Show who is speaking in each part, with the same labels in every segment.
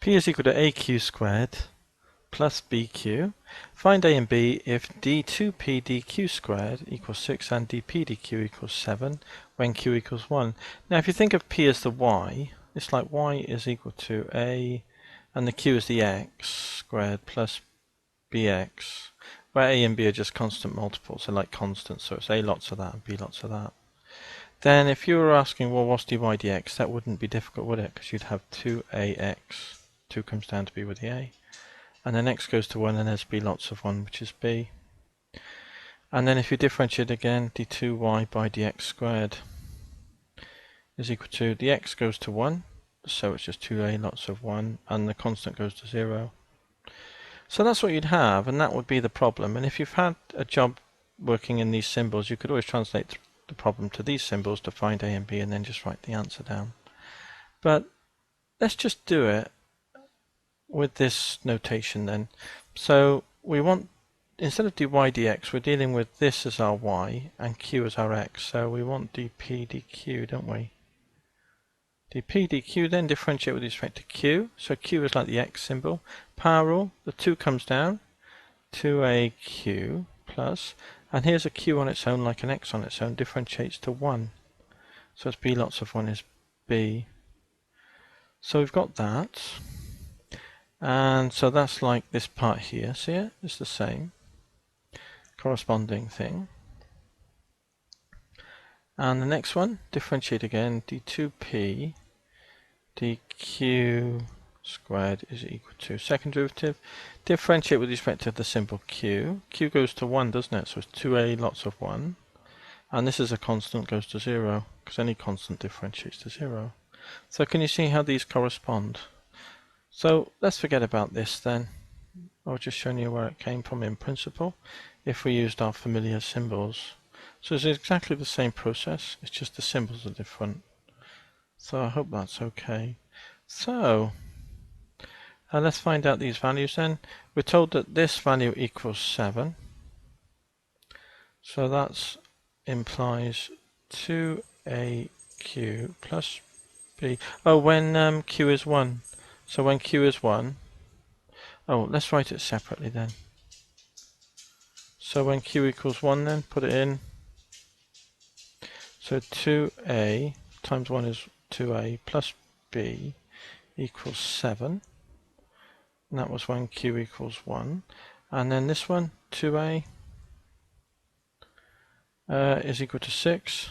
Speaker 1: P is equal to AQ squared plus BQ. Find A and B if D2P dQ squared equals 6 and dP dQ equals 7 when Q equals 1. Now if you think of P as the Y, it's like Y is equal to A and the Q is the X squared plus BX, where A and B are just constant multiples, they're like constants, so it's A lots of that and B lots of that. Then if you were asking, well, what's dy dx, that wouldn't be difficult, would it? Because you'd have 2ax, 2 comes down to b with the A. And then x goes to 1 and there's b lots of 1, which is b. And then if you differentiate again, d2y by dx squared is equal to, the x goes to 1, so it's just 2a lots of 1, and the constant goes to 0. So that's what you'd have, and that would be the problem. And if you've had a job working in these symbols, you could always translate the problem to these symbols to find a and b and then just write the answer down. But let's just do it with this notation then. So we want, instead of dy dx, we're dealing with this as our y and q as our x. So we want dp dq, don't we? dp dq, then differentiate with respect to q. So q is like the x symbol. Power rule, the 2 comes down, 2aq plus, and here's a q on its own like an x on its own, differentiates to 1. So it's b lots of 1 is b. So we've got that. And so that's like this part here, see it? It's the same corresponding thing. And the next one, differentiate again, d2p dq squared is equal to second derivative. Differentiate with respect to the symbol q. Q goes to 1, doesn't it? So it's 2a lots of 1. And this is a constant, goes to 0, because any constant differentiates to 0. So can you see how these correspond? So let's forget about this then. I've just shown you where it came from in principle, if we used our familiar symbols. So it's exactly the same process, it's just the symbols are different. So I hope that's okay. So let's find out these values then. We're told that this value equals 7. So that implies 2aq plus b. Oh, when q is 1. So when q is 1, oh, let's write it separately then. So when q equals 1 then, put it in. So 2a times 1 is 2a plus b equals 7. And that was when q equals 1. And then this one, 2a is equal to 6.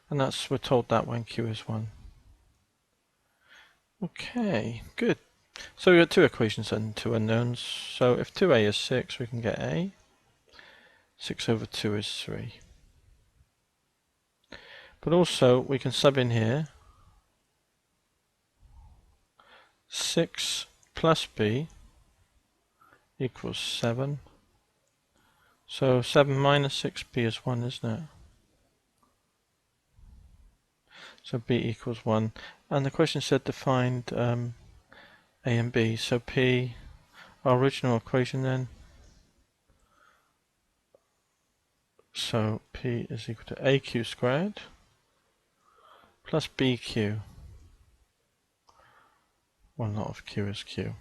Speaker 1: And that's, we're told that when q is 1. Okay, good. So we got 2 equations and 2 unknowns. So if 2a is 6, we can get a. 6 over 2 is 3. But also we can sub in here 6 plus b equals 7. So 7 minus 6b is 1, isn't it? So b equals 1. And the question said to find a and b. So p, our original equation then. So p is equal to aq squared plus bq. Well, not of q is q.